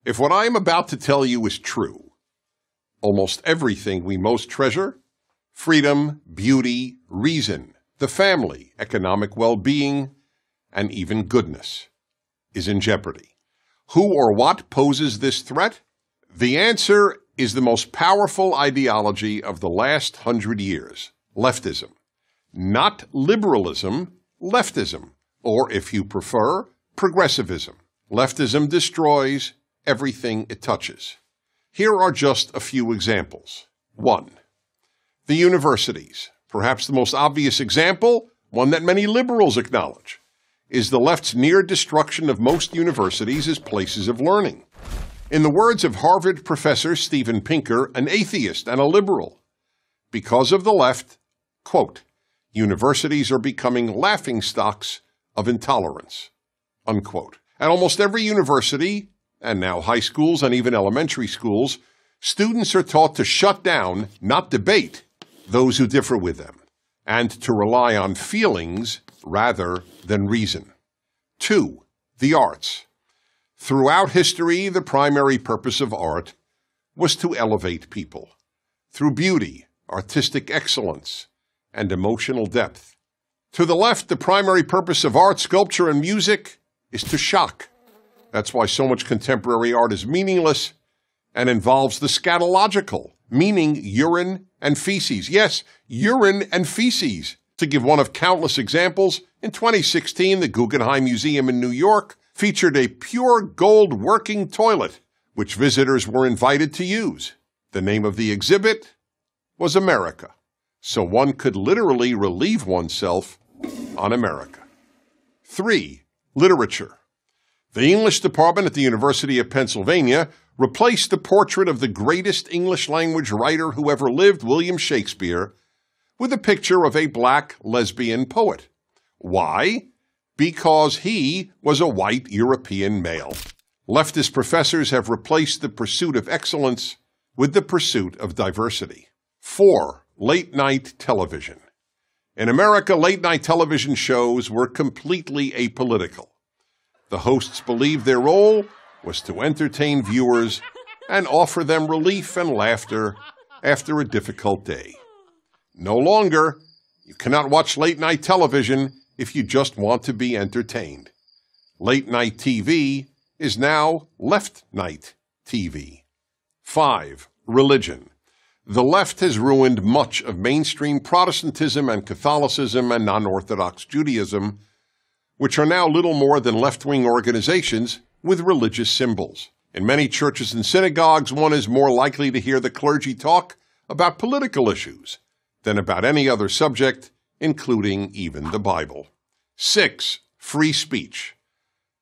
If what I am about to tell you is true, almost everything we most treasure, freedom, beauty, reason, the family, economic well-being, and even goodness, is in jeopardy. Who or what poses this threat? The answer is the most powerful ideology of the last 100 years, leftism. Not liberalism, leftism, or if you prefer, progressivism. Leftism destroys everything it touches. Here are just a few examples. 1. The universities. Perhaps the most obvious example, one that many liberals acknowledge, is the left's near destruction of most universities as places of learning. In the words of Harvard professor Steven Pinker, an atheist and a liberal, because of the left, quote, universities are becoming laughingstocks of intolerance, unquote. At almost every university, and now high schools and even elementary schools, students are taught to shut down, not debate, those who differ with them, and to rely on feelings rather than reason. 2. The arts. Throughout history, the primary purpose of art was to elevate people through beauty, artistic excellence, and emotional depth. To the left, the primary purpose of art, sculpture, and music is to shock. That's why so much contemporary art is meaningless and involves the scatological, meaning urine and feces. Yes, urine and feces. To give one of countless examples, in 2016, the Guggenheim Museum in New York featured a pure gold working toilet, which visitors were invited to use. The name of the exhibit was America, so one could literally relieve oneself on America. 3. Literature. The English department at the University of Pennsylvania replaced the portrait of the greatest English-language writer who ever lived, William Shakespeare, with a picture of a black lesbian poet. Why? Because he was a white European male. Leftist professors have replaced the pursuit of excellence with the pursuit of diversity. 4. Late-night television. In America, late-night television shows were completely apolitical. The hosts believed their role was to entertain viewers and offer them relief and laughter after a difficult day. No longer, you cannot watch late-night television if you just want to be entertained. Late-night TV is now left-night TV. 5. Religion. The left has ruined much of mainstream Protestantism and Catholicism and non-Orthodox Judaism, which are now little more than left-wing organizations with religious symbols. In many churches and synagogues, one is more likely to hear the clergy talk about political issues than about any other subject, including even the Bible. 6. Free speech.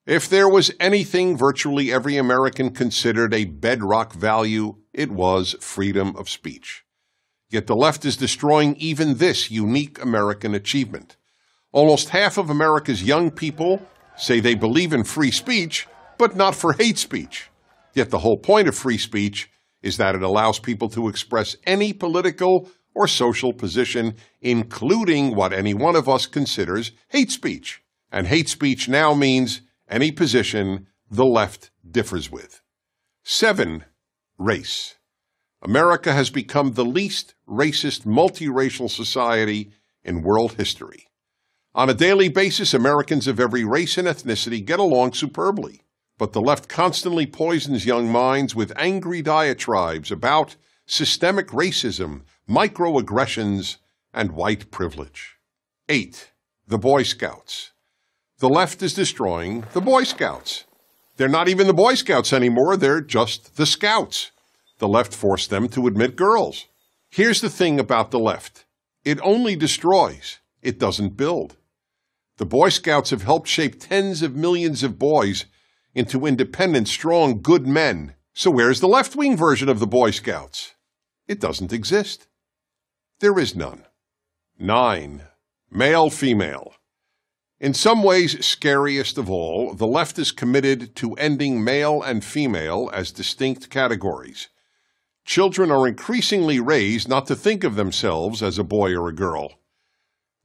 If there was anything virtually every American considered a bedrock value, it was freedom of speech. Yet the left is destroying even this unique American achievement. Almost half of America's young people say they believe in free speech, but not for hate speech. Yet the whole point of free speech is that it allows people to express any political or social position, including what any one of us considers hate speech. And hate speech now means any position the left differs with. 7. Race. America has become the least racist multiracial society in world history. On a daily basis, Americans of every race and ethnicity get along superbly, but the left constantly poisons young minds with angry diatribes about systemic racism, microaggressions, and white privilege. 8. The Boy Scouts. The left is destroying the Boy Scouts. They're not even the Boy Scouts anymore, they're just the Scouts. The left forced them to admit girls. Here's the thing about the left. It only destroys. It doesn't build. The Boy Scouts have helped shape tens of millions of boys into independent, strong, good men. So where's the left-wing version of the Boy Scouts? It doesn't exist. There is none. 9. Male-female. In some ways, scariest of all, the left is committed to ending male and female as distinct categories. Children are increasingly raised not to think of themselves as a boy or a girl.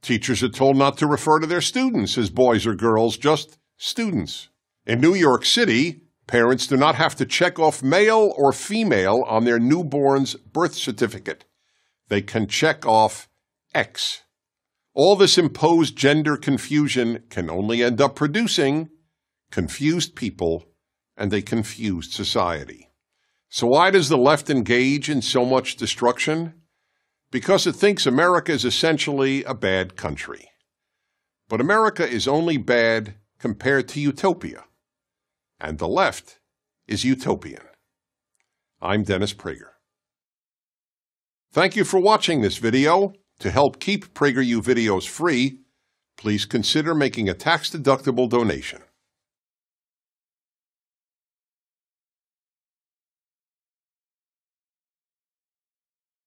Teachers are told not to refer to their students as boys or girls, just students. In New York City, Parents do not have to check off male or female on their newborn's birth certificate. They can check off X. All this imposed gender confusion can only end up producing confused people and a confused society. So why does the left engage in so much destruction? Because it thinks America is essentially a bad country. But America is only bad compared to utopia. And the left is utopian. I'm Dennis Prager. Thank you for watching this video. To help keep PragerU videos free, please consider making a tax-deductible donation.